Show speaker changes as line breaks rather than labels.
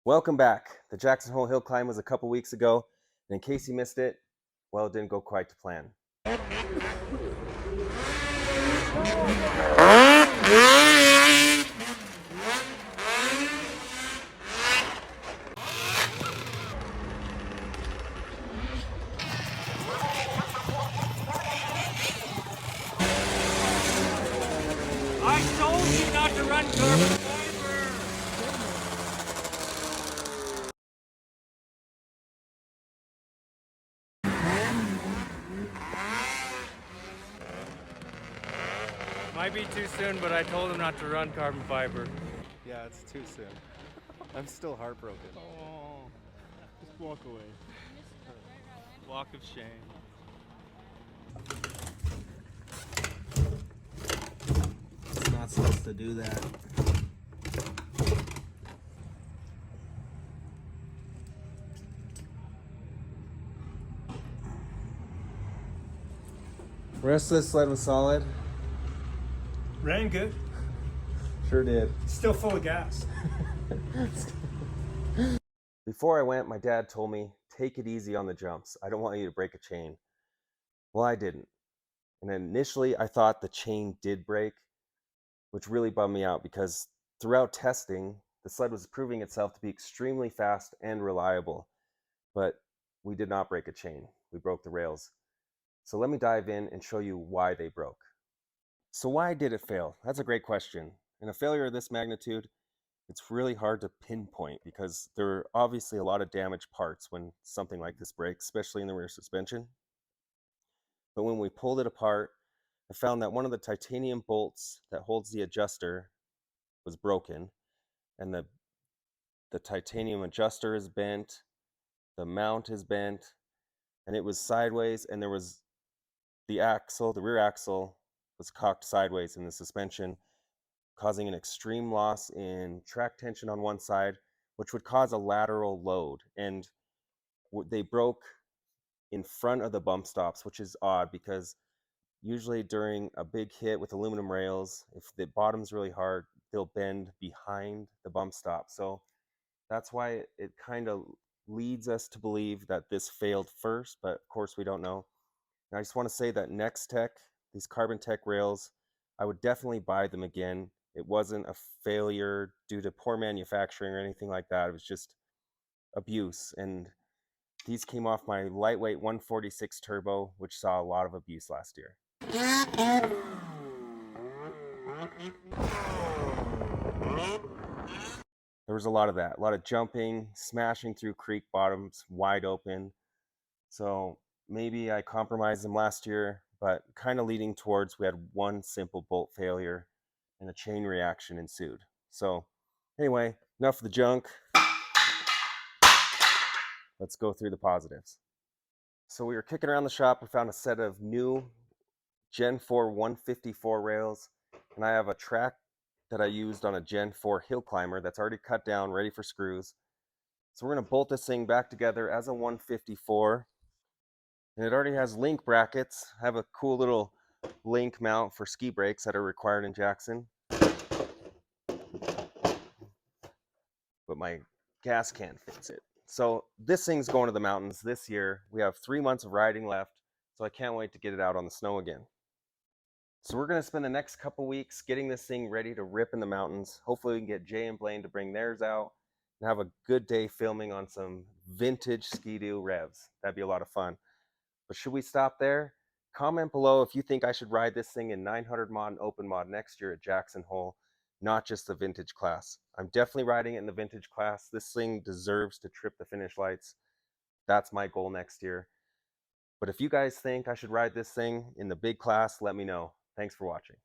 Welcome back. The Jackson Hole Hillclimb was a couple weeks ago, and in case you missed it, well, it didn't go quite to plan.
I told you not to run carbon fiber! Might be too soon, but I told him not to run carbon fiber.
Yeah, it's too soon. I'm still heartbroken.
Oh, just walk away. Walk of shame.
It's not supposed to do that.
Rest of this sled was solid.
Ran good.
Sure did.
Still full of gas.
Before I went, my dad told me, take it easy on the jumps. I don't want you to break a chain. Well, I didn't. And initially, I thought the chain did break, which really bummed me out because throughout testing, the sled was proving itself to be extremely fast and reliable. But we did not break a chain. We broke the rails. So let me dive in and show you why they broke. So why did it fail? That's a great question. In a failure of this magnitude, it's really hard to pinpoint because there are obviously a lot of damaged parts when something like this breaks, especially in the rear suspension. But when we pulled it apart, I found that one of the titanium bolts that holds the adjuster was broken, and the titanium adjuster is bent, the mount is bent, and it was sideways, and there was the rear axle was cocked sideways in the suspension, causing an extreme loss in track tension on one side, which would cause a lateral load. And they broke in front of the bump stops, which is odd because usually during a big hit with aluminum rails, if the bottom's really hard, they'll bend behind the bump stop. So that's why it kind of leads us to believe that this failed first, but of course we don't know. And I just want to say that Next Tech, these Carbon Tech rails, I would definitely buy them again. It wasn't a failure due to poor manufacturing or anything like that. It was just abuse. And these came off my lightweight 146 turbo, which saw a lot of abuse last year. There was a lot of that, a lot of jumping, smashing through creek bottoms wide open. So maybe I compromised them last year, but kind of leading towards we had one simple bolt failure and a chain reaction ensued. So anyway, enough of the junk. Let's go through the positives. So we were kicking around the shop. We found a set of new Gen 4 154 rails, and I have a track that I used on a Gen 4 hill climber that's already cut down, ready for screws. So we're going to bolt this thing back together as a 154. And it already has link brackets. I have a cool little link mount for ski brakes that are required in Jackson. But my gas can fits it. So this thing's going to the mountains this year. We have 3 months of riding left, so I can't wait to get it out on the snow again. So we're going to spend the next couple weeks getting this thing ready to rip in the mountains. Hopefully we can get Jay and Blaine to bring theirs out and have a good day filming on some vintage Ski-Doo revs. That'd be a lot of fun. But should we stop there? Comment below if you think I should ride this thing in 900 mod and open mod next year at Jackson Hole, not just the vintage class. I'm definitely riding it in the vintage class. This thing deserves to trip the finish lights. That's my goal next year. But if you guys think I should ride this thing in the big class, let me know. Thanks for watching.